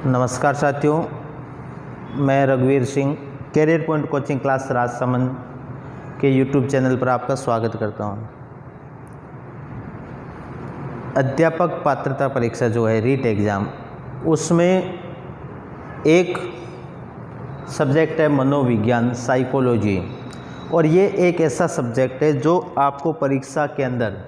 नमस्कार साथियों, मैं रघुवीर Singh career point coaching class Rajsamand के यूट्यूब चैनल पर आपका स्वागत करता हूं। अध्यापक पात्रता परीक्षा जो है रीट एग्ज़ाम, उसमें एक सब्जेक्ट है मनोविज्ञान, साइकोलॉजी। और ये एक ऐसा सब्जेक्ट है जो आपको परीक्षा के अंदर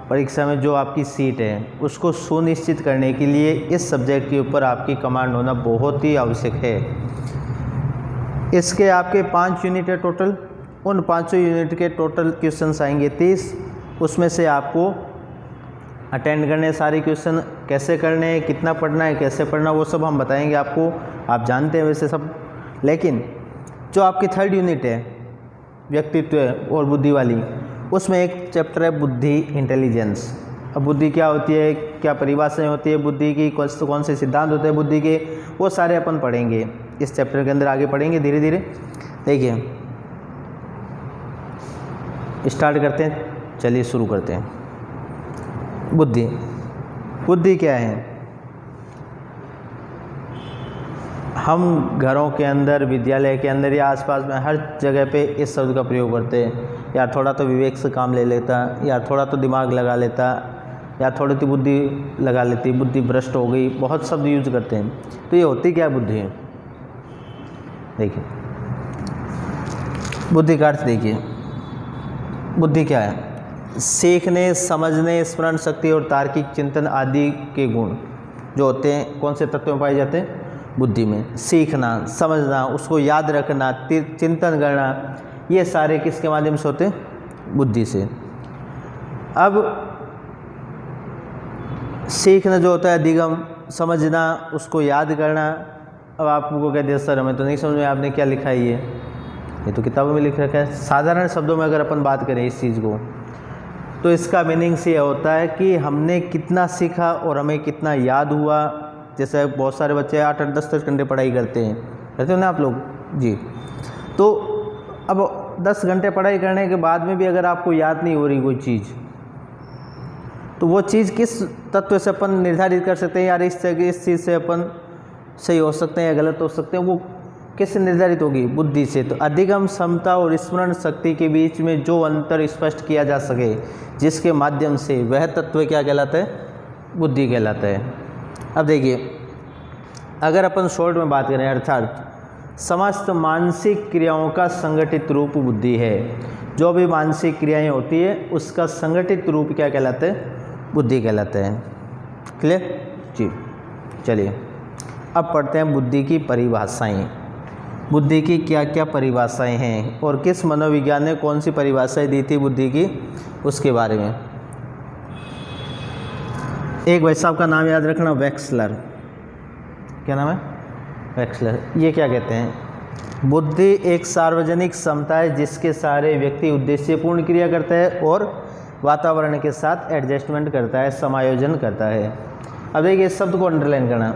परीक्षा में जो आपकी सीट है उसको सुनिश्चित करने के लिए इस सब्जेक्ट के ऊपर आपकी कमांड होना बहुत ही आवश्यक है। इसके आपके 5 यूनिट है टोटल। उन 5 यूनिट के टोटल क्वेश्चंस आएंगे 30। उसमें से आपको अटेंड करने सारे क्वेश्चन, कैसे करने हैं, कितना पढ़ना है, कैसे पढ़ना, वो सब हम बताएंगे आपको। आप जानते हैं वैसे सब। लेकिन जो आपकी 3rd यूनिट है व्यक्तित्व और बुद्धि वाली, उसमें एक चैप्टर है बुद्धि, इंटेलिजेंस। अब बुद्धि क्या होती है, क्या परिभाषाएं होती है बुद्धि की, कौन से सिद्धांत होते हैं बुद्धि के, वो सारे अपन पढ़ेंगे इस चैप्टर के अंदर। आगे पढ़ेंगे धीरे धीरे। देखिए स्टार्ट करते हैं, चलिए शुरू करते हैं। बुद्धि क्या है? हम घरों के अंदर, विद्यालय के अंदर या आसपास में हर जगह पे इस शब्द का प्रयोग करते हैं। यार थोड़ा तो विवेक से काम ले लेता, यार थोड़ा तो दिमाग लगा लेता, या थोड़ी सी बुद्धि लगा लेती, बुद्धि भ्रष्ट हो गई, बहुत शब्द यूज करते हैं। तो ये होती क्या बुद्धि है? देखिए बुद्धि का अर्थ देखिए, बुद्धि क्या है? सीखने, समझने, स्मरण शक्ति और तार्किक चिंतन आदि के गुण जो होते हैं कौन से तत्व में पाए जाते हैं? बुद्धि में। सीखना, समझना, उसको याद रखना, चिंतन करना, ये सारे किसके माध्यम से होते हैं? बुद्धि से। अब सीखना जो होता है अधिगम, समझना, उसको याद करना। अब आपको कह दिया सर हमें तो नहीं समझ में, आपने क्या लिखा है ये तो किताबों में लिख रखा है। साधारण शब्दों में अगर अपन बात करें इस चीज़ को, तो इसका मीनिंग्स ये होता है कि हमने कितना सीखा और हमें कितना याद हुआ। जैसे बहुत सारे बच्चे 8-8, 10-10 घंटे पढ़ाई करते हो ना आप लोग जी। तो अब 10 घंटे पढ़ाई करने के बाद में भी अगर आपको याद नहीं हो रही कोई चीज़, तो वो चीज़ किस तत्व से अपन निर्धारित कर सकते हैं? यार इस चीज़ से अपन सही हो सकते हैं या गलत हो सकते हैं, वो किससे निर्धारित होगी? बुद्धि से। तो अधिगम क्षमता और स्मरण शक्ति के बीच में जो अंतर स्पष्ट किया जा सके, जिसके माध्यम से वह तत्व क्या कहलाता है? बुद्धि कहलाता है। अब देखिए अगर अपन शॉर्ट में बात करें, अर्थात समस्त मानसिक क्रियाओं का संगठित रूप बुद्धि है। जो भी मानसिक क्रियाएं होती है उसका संगठित रूप क्या कहलाता है? बुद्धि कहलाता है। क्लियर जी। चलिए अब पढ़ते हैं बुद्धि की परिभाषाएं। बुद्धि की क्या क्या परिभाषाएं हैं और किस मनोविज्ञान ने कौन सी परिभाषाएं दी थी बुद्धि की, उसके बारे में। एक भाई साहब का नाम याद रखना, वेक्सलर। क्या नाम है? वेक्सलर। ये क्या कहते हैं? बुद्धि एक सार्वजनिक क्षमता है जिसके सारे व्यक्ति उद्देश्यपूर्ण क्रिया करता है और वातावरण के साथ एडजस्टमेंट करता है, समायोजन करता है। अब देखिए इस शब्द को अंडरलाइन करना।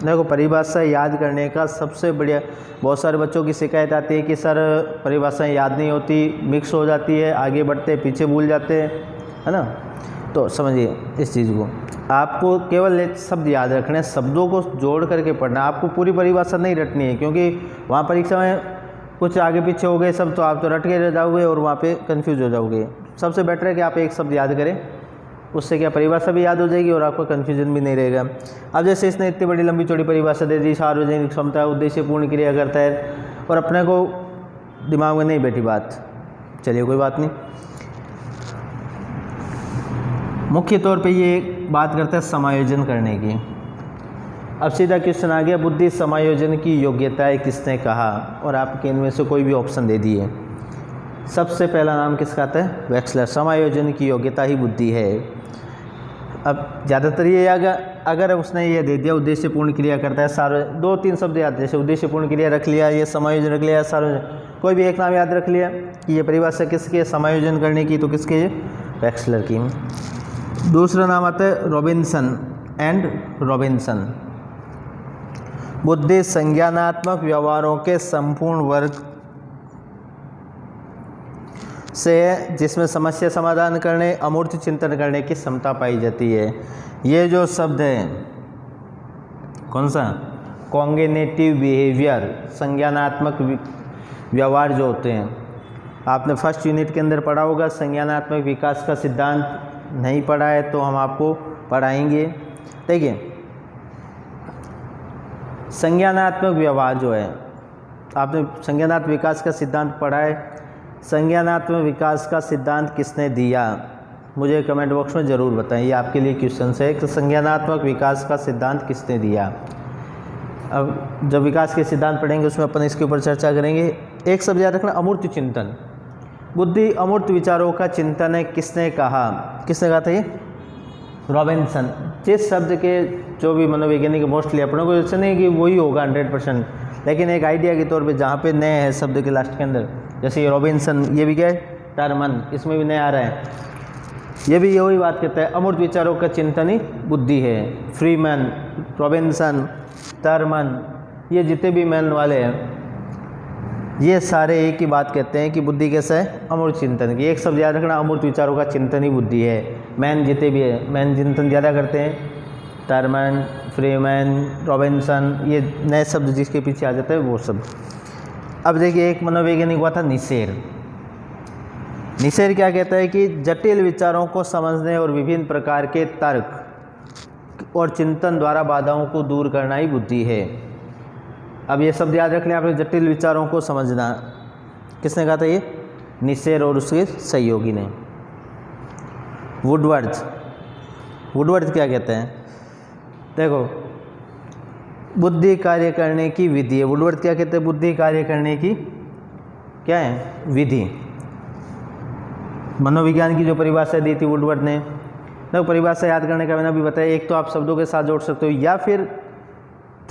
देखो परिभाषा याद करने का सबसे बढ़िया, बहुत सारे बच्चों की शिकायत आती है कि सर परिभाषाएं याद नहीं होती, मिक्स हो जाती है, आगे बढ़ते पीछे भूल जाते हैं, है ना। तो समझिए इस चीज़ को, आपको केवल एक शब्द याद रखना है, शब्दों को जोड़ करके पढ़ना। आपको पूरी परिभाषा नहीं रटनी है, क्योंकि वहाँ परीक्षा में कुछ आगे पीछे हो गए सब तो आप तो रट के रह जाओगे और वहाँ पे कंफ्यूज हो जाओगे। सबसे बेटर है कि आप एक शब्द याद करें, उससे क्या परिभाषा भी याद हो जाएगी और आपको कन्फ्यूजन भी नहीं रहेगा। अब जैसे इसने इतनी बड़ी लंबी चौड़ी परिभाषा दे दी, सार्वजनिक क्षमता, उद्देश्यपूर्ण क्रिया करता है, और अपने को दिमाग में नहीं बैठी बात। चलिए कोई बात नहीं। मुख्य तौर पे ये बात करता है समायोजन करने की। अब सीधा क्वेश्चन आ गया, बुद्धि समायोजन की योग्यताएं किसने कहा? और आपके इनमें से कोई भी ऑप्शन दे दिए। सबसे पहला नाम किसका आता है? वेक्सलर। समायोजन की योग्यता ही बुद्धि है। अब ज़्यादातर ये अगर उसने ये दे दिया उद्देश्यपूर्ण क्रिया करता है, सारे 2-3 शब्द याद, जैसे उद्देश्यपूर्ण क्रिया रख लिया, ये समायोजन रख लिया, सारे कोई भी एक नाम याद रख लिया कि ये परिभाषा किसकी है समायोजन करने की, तो किसके? ये वेक्सलर की। दूसरा नाम आता है रॉबिन्सन एंड रॉबिन्सन। बुद्धि संज्ञानात्मक व्यवहारों के संपूर्ण वर्ग से है जिसमें समस्या समाधान करने, अमूर्त चिंतन करने की क्षमता पाई जाती है। ये जो शब्द है कौन सा? कॉग्निटिव बिहेवियर, संज्ञानात्मक व्यवहार जो होते हैं। आपने फर्स्ट यूनिट के अंदर पढ़ा होगा, संज्ञानात्मक विकास का सिद्धांत नहीं पढ़ा है तो हम आपको पढ़ाएंगे। देखिए संज्ञानात्मक व्यवहार जो है, आपने संज्ञानात्मक विकास का सिद्धांत पढ़ा है। संज्ञानात्मक विकास का सिद्धांत किसने दिया, मुझे कमेंट बॉक्स में ज़रूर बताएं, ये आपके लिए क्वेश्चन है कि संज्ञानात्मक विकास का सिद्धांत किसने दिया। अब जब विकास के सिद्धांत पढ़ेंगे उसमें अपन इसके ऊपर चर्चा करेंगे। एक शब्द याद रखना, अमूर्त चिंतन। बुद्धि अमूर्त विचारों का चिंतन है, किसने कहा? किसने कहा था ये? रॉबिन्सन। जिस शब्द के जो भी मनोवैज्ञानिक मोस्टली अपनों को ऐसा नहीं कि वही होगा 100%, लेकिन एक आइडिया के तौर पे जहाँ पे नए है शब्द के लास्ट के अंदर, जैसे ये रॉबिन्सन, ये भी क्या है? टर्मन, इसमें भी नया आ रहा है। ये भी यही बात कहता है, अमूर्त विचारों का चिंतन ही बुद्धि है। फ्रीमैन, रॉबिन्सन, टर्मन, ये जितने भी मैन वाले हैं ये सारे एक ही बात कहते हैं कि बुद्धि कैसा है? अमूर्त चिंतन की। एक शब्द याद रखना, अमूर्त विचारों का चिंतन ही बुद्धि है। मैन जितने भी है, मैन चिंतन ज़्यादा करते हैं, टर्मन, फ्रीमैन, रॉबिन्सन, ये नए शब्द जिसके पीछे आ जाता है वो सब। अब देखिए एक मनोवैज्ञानिक हुआ था निसेर। निसेर क्या कहता है कि जटिल विचारों को समझने और विभिन्न प्रकार के तर्क और चिंतन द्वारा बाधाओं को दूर करना ही बुद्धि है। अब ये शब्द याद रख लें आपने, जटिल विचारों को समझना, किसने कहा था ये? निसेर और उसके सहयोगी ने। वुडवर्थ, वुडवर्थ क्या कहते हैं? देखो बुद्धि कार्य करने की विधि है। वुडवर्थ क्या कहते हैं? बुद्धि कार्य करने की क्या है? विधि। मनोविज्ञान की जो परिभाषा दी थी वुडवर्थ ने, देखो परिभाषा याद करने का मैंने अभी बताया, एक तो आप शब्दों के साथ जोड़ सकते हो या फिर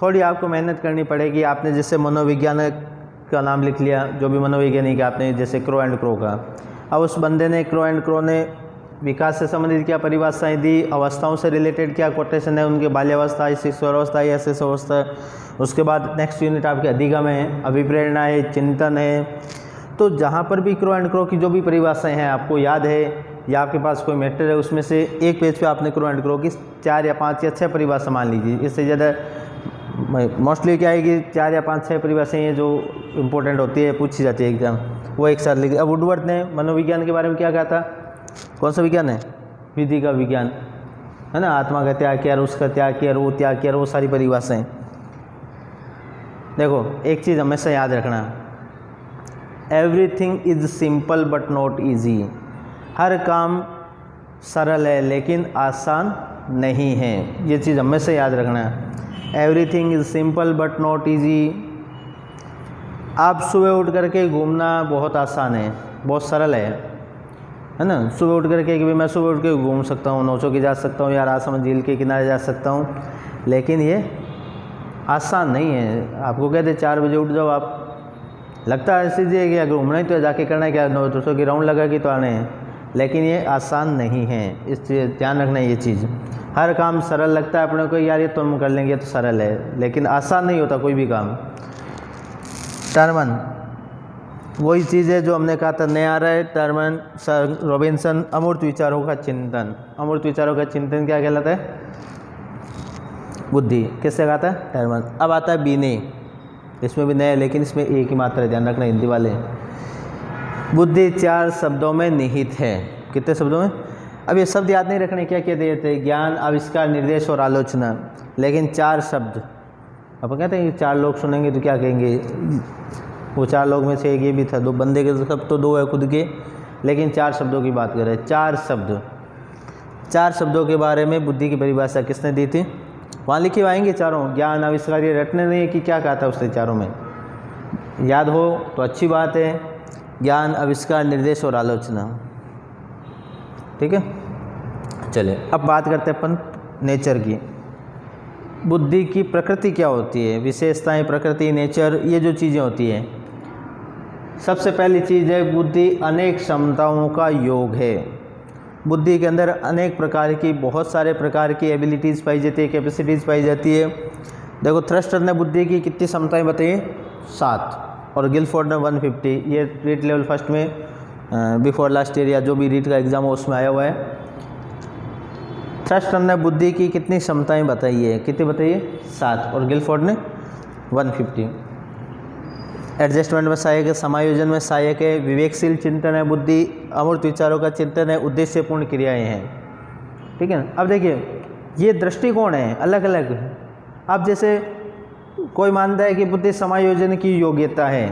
थोड़ी आपको मेहनत करनी पड़ेगी। आपने जैसे मनोविज्ञान का नाम लिख लिया, जो भी मनोवैज्ञानिक आपने जैसे क्रो एंड क्रो का, अब उस बंदे ने क्रो एंड क्रो ने विकास से संबंधित क्या परिभाषाएं दी, अवस्थाओं से रिलेटेड क्या कोटेशन है, उनके बाल्यावस्था, शिशुअवस्था या शेषावस्था। उसके बाद नेक्स्ट यूनिट आपके अधिगम है, अभिप्रेरणा है, चिंतन है। तो जहाँ पर भी क्रो एंड क्रो की जो भी परिभाषाएं हैं आपको याद है या आपके पास कोई मैटर है, उसमें से एक पेज पे आपने क्रो एंड क्रो की 4 या 5 या 6 परिभाषा मान लीजिए। इससे ज़्यादा मोस्टली क्या है कि 4 या 5-6 परिभाषाएं हैं जो इम्पोर्टेंट होती है, पूछी जाती है एग्जाम, वो एक साथ लिखी। अब वुडवर्थ ने मनोविज्ञान के बारे में क्या कहा था? कौन सा विज्ञान है? विधि का विज्ञान है ना। आत्मा का त्याग किया, उसका त्याग किया, वो त्याग किया, वो सारी परिभाषाएं। देखो एक चीज़ हमेशा याद रखना, everything is simple but not easy. हर काम सरल है लेकिन आसान नहीं है, ये चीज़ हमेशा याद रखना है। Everything is simple but not easy. आप सुबह उठ करके घूमना बहुत आसान है, बहुत सरल है ना। सुबह उठ करके कि भाई मैं सुबह उठ के घूम सकता हूँ, नौचौकी जा सकता हूँ या राजसमंद झील के किनारे जा सकता हूँ, लेकिन ये आसान नहीं है। आपको कहते 4 बजे उठ जाओ, आप लगता है ऐसी चीज़ कि अगर घूमना ही तो जाके करना है क्या, 900 की राउंड लगा के तो आने हैं, लेकिन ये आसान नहीं है। इस ध्यान रखना ये चीज़। हर काम सरल लगता है अपने को, यार ये तो हम कर लेंगे तो सरल है, लेकिन आसान नहीं होता कोई भी काम। टर्मन वही चीज़ है जो हमने कहा था, नया आ रहा है। टर्मन, रॉबिन्सन, अमूर्त विचारों का चिंतन। अमूर्त विचारों का चिंतन क्या कहलाता है? बुद्धि। किससे कहा था? टर्मन। अब आता है बीने, इसमें भी नया है लेकिन इसमें एक ही मात्रा है, ध्यान रखना हिंदी वाले। बुद्धि 4 शब्दों में निहित है। कितने शब्दों में? अब ये शब्द याद नहीं रखने, क्या क्या दिए थे? ज्ञान, आविष्कार, निर्देश और आलोचना, लेकिन 4 शब्द। अपन कहते हैं कि 4 लोग सुनेंगे तो क्या कहेंगे, वो 4 लोग में से एक ये भी था, 2 बंदे के सब तो 2 है खुद के, लेकिन 4 शब्दों की बात कर रहे हैं। 4 शब्द, 4 शब्दों के बारे में बुद्धि की परिभाषा किसने दी थी? वहाँ लिखे आएंगे चारों। ज्ञान, आविष्कार, ये रटने नहीं है कि क्या कहा था उसने चारों में, याद हो तो अच्छी बात है। ज्ञान, आविष्कार, निर्देश और आलोचना, ठीक है। चलिए अब बात करते हैं अपन नेचर की। बुद्धि की प्रकृति क्या होती है, विशेषताएं, प्रकृति, नेचर, ये जो चीज़ें होती हैं। सबसे पहली चीज़ है बुद्धि अनेक क्षमताओं का योग है। बुद्धि के अंदर अनेक प्रकार की, बहुत सारे प्रकार की एबिलिटीज़ पाई जाती है, कैपेसिटीज़ पाई जाती है। देखो थ्रस्टर ने बुद्धि की कितनी क्षमताएं बताई? 7, और गिलफोर्ड ने 150। ये रीट लेवल फर्स्ट में बिफोर लास्ट ईयर या जो भी रीट का एग्ज़ाम हो उसमें आया हुआ है। थ्रस्टन ने बुद्धि की कितनी क्षमताएं बताई है, कितनी बताइए 7, और गिलफोर्ड ने 150। एडजस्टमेंट में सहायक है, समायोजन में सहायक है, विवेकशील चिंतन है, बुद्धि अमूर्त विचारों का चिंतन है, उद्देश्यपूर्ण क्रियाएं हैं। ठीक है ना। अब देखिए ये दृष्टिकोण है अलग अलग। अब जैसे कोई मानता है कि बुद्धि समायोजन की योग्यता है,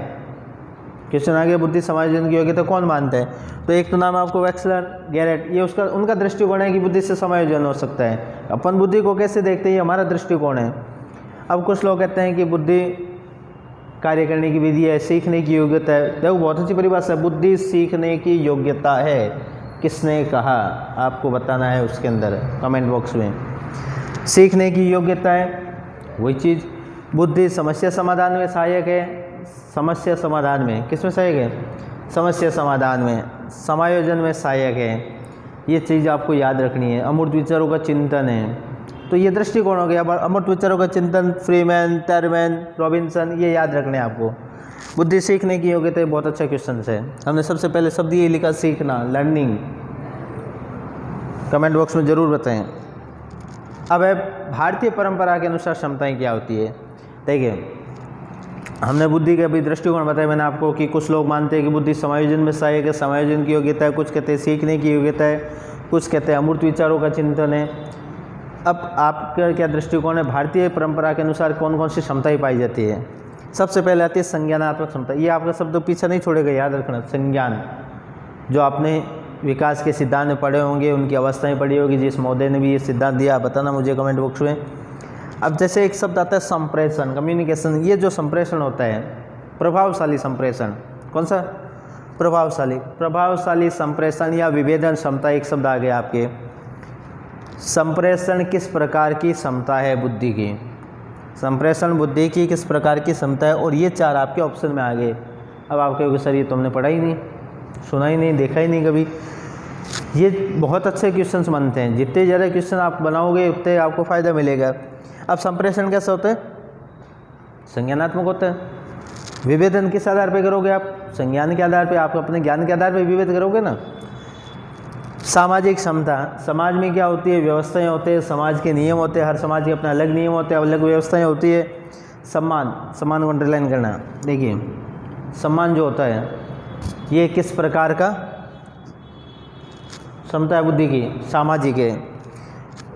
क्वेश्चन आगे बुद्धि समायोजन की योग्यता कौन मानता है, तो एक तो नाम आपको वेक्सलर, गैरेट, ये उसका उनका दृष्टिकोण है कि बुद्धि से समायोजन हो सकता है। अपन बुद्धि को कैसे देखते हैं, ये हमारा दृष्टिकोण है। अब कुछ लोग कहते हैं कि बुद्धि कार्य करने की विधि है, सीखने की योग्यता है। देखो बहुत अच्छी परिभाषा है, बुद्धि सीखने की योग्यता है। किसने कहा, आपको बताना है उसके अंदर कमेंट बॉक्स में। सीखने की योग्यता है वही चीज़। बुद्धि समस्या समाधान में सहायक है, समस्या समाधान में किस में सहायक है, समस्या समाधान में। समायोजन में सहायक है, ये चीज़ आपको याद रखनी है। अमूर्त विचारों का चिंतन है, तो ये दृष्टिकोण हो गया। अमूर्त विचारों का चिंतन, फ्रीमैन, टर्मैन, रॉबिन्सन, ये याद रखने हैं आपको। बुद्धि सीखने की योग्यता, बहुत अच्छा क्वेश्चन है। हमने सबसे पहले शब्द ये लिखा, सीखना, लर्निंग। कमेंट बॉक्स में ज़रूर बताएं। अब है भारतीय परंपरा के अनुसार क्षमताएं क्या होती है। देखिए हमने बुद्धि के अभी दृष्टिकोण बताया मैंने आपको कि कुछ लोग मानते हैं कि बुद्धि समायोजन में सहायक है, समायोजन की योग्यता है, कुछ कहते हैं सीखने की योग्यता है, कुछ कहते हैं अमूर्त विचारों का चिंतन है। अब आपका क्या दृष्टिकोण है, भारतीय परंपरा के अनुसार कौन कौन सी क्षमताएं पाई जाती है। सबसे पहले आती है संज्ञानात्मक क्षमता। ये आपका शब्द पीछे नहीं छोड़ेगा, याद रखना। संज्ञान, जो आपने विकास के सिद्धांत में पढ़े होंगे, उनकी अवस्थाएं पढ़ी होगी, जिस महोदय ने भी ये सिद्धांत दिया बताना मुझे कमेंट बॉक्स में। अब जैसे एक शब्द आता है संप्रेषण, कम्युनिकेशन। ये जो संप्रेषण होता है, प्रभावशाली संप्रेषण, कौन सा, प्रभावशाली संप्रेषण या विभेदन क्षमता, एक शब्द आ गया आपके। संप्रेषण किस प्रकार की क्षमता है बुद्धि की, संप्रेषण बुद्धि की किस प्रकार की क्षमता है, और ये 4 आपके ऑप्शन में आ गए। अब आप कहोगे सर ये तुमने पढ़ा ही नहीं, सुना ही नहीं, देखा ही नहीं कभी। ये बहुत अच्छे क्वेश्चंस बनते हैं, जितने ज़्यादा क्वेश्चन आप बनाओगे उतने आपको फ़ायदा मिलेगा। अब संप्रेषण कैसा होता है, संज्ञानात्मक होता है। विभेदन किस आधार पे करोगे आप, संज्ञान के आधार पे, आप अपने ज्ञान के आधार पे विभेद करोगे ना। सामाजिक क्षमता, समाज में क्या होती है, व्यवस्थाएं होते हैं, समाज के नियम होते हैं, हर समाज के अपने अलग नियम होते हैं, अलग व्यवस्थाएं होती है। सम्मान, सम्मान को अंडरलाइन करना। देखिए सम्मान जो होता है ये किस प्रकार का क्षमता है बुद्धि की, सामाजिक है।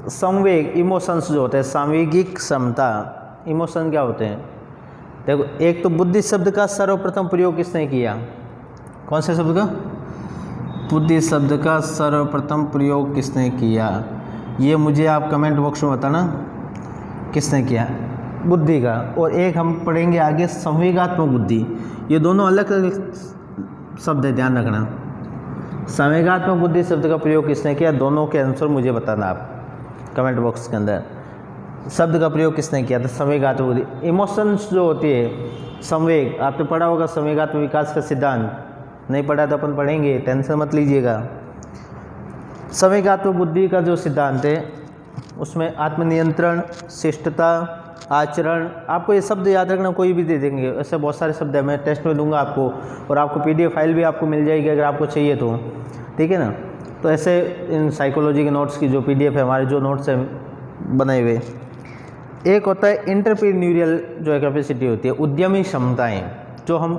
संवेग, इमोशंस जो होते हैं, सांवेगिक क्षमता, इमोशन क्या होते हैं। देखो एक तो बुद्धि शब्द का सर्वप्रथम प्रयोग किसने किया, कौन से शब्द का, बुद्धि शब्द का सर्वप्रथम प्रयोग किसने किया, ये मुझे आप कमेंट बॉक्स में बताना किसने किया, बुद्धि का। और एक हम पढ़ेंगे आगे संवेगात्मक बुद्धि, ये दोनों अलग अलग शब्द है, ध्यान रखना। संवेगात्मक बुद्धि शब्द का प्रयोग किसने किया, दोनों के आंसर मुझे बताना आप कमेंट बॉक्स के अंदर। शब्द का प्रयोग किसने किया था, संवेगात्मक बुद्धि। इमोशंस जो होती है, संवेग, आपने पढ़ा होगा संवेगात्मक विकास का सिद्धांत, नहीं पढ़ा तो अपन पढ़ेंगे, टेंशन मत लीजिएगा। संवेगात्मक बुद्धि का जो सिद्धांत है उसमें आत्मनियंत्रण, शिष्टता, आचरण, आपको ये शब्द याद रखना, कोई भी दे देंगे, ऐसे बहुत सारे शब्द है, मैं टेस्ट में दूंगा आपको, और आपको PDF फाइल भी आपको मिल जाएगी अगर आपको चाहिए तो, ठीक है ना। तो ऐसे इन साइकोलॉजी के नोट्स की जो PDF है, हमारे जो नोट्स हैं बनाए हुए। एक होता है एंटरप्रेन्योरियल जो कैपेसिटी होती है, उद्यमी क्षमताएँ, जो हम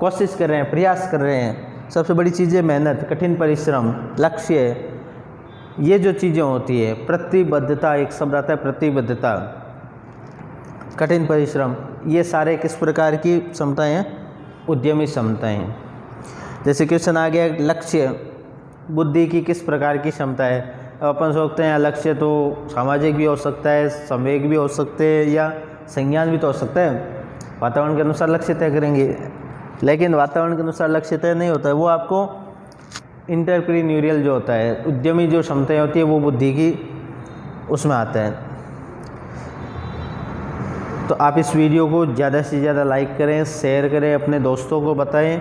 कोशिश कर रहे हैं, प्रयास कर रहे हैं। सबसे बड़ी चीज़ है मेहनत, कठिन परिश्रम, लक्ष्य, ये जो चीज़ें होती है। प्रतिबद्धता, एक शब्द आता है प्रतिबद्धता, कठिन परिश्रम, ये सारे किस प्रकार की क्षमताएं हैं, उद्यमी क्षमताएं। जैसे क्वेश्चन आ गया लक्ष्य बुद्धि की किस प्रकार की क्षमता है। अब अपन सोचते हैं लक्ष्य तो सामाजिक भी हो सकता है, संवेग भी हो सकते हैं, या संज्ञान भी तो हो सकता है। वातावरण के अनुसार लक्ष्य तय करेंगे, लेकिन वातावरण के अनुसार लक्ष्य तय नहीं होता है, वो आपको एंटरप्रेन्योरियल जो होता है, उद्यमी जो क्षमताएं होती है, वो बुद्धि की उसमें आता है। तो आप इस वीडियो को ज़्यादा से ज़्यादा लाइक करें, शेयर करें, अपने दोस्तों को बताएं।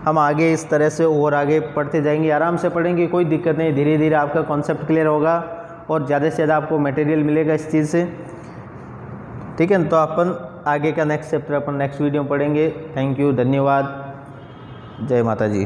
हम आगे इस तरह से और आगे पढ़ते जाएंगे, आराम से पढ़ेंगे, कोई दिक्कत नहीं। धीरे धीरे आपका कॉन्सेप्ट क्लियर होगा और ज़्यादा से ज़्यादा आपको मटेरियल मिलेगा इस चीज़ से, ठीक है। तो अपन आगे का नेक्स्ट चैप्टर अपन नेक्स्ट वीडियो में पढ़ेंगे। थैंक यू, धन्यवाद, जय माता जी।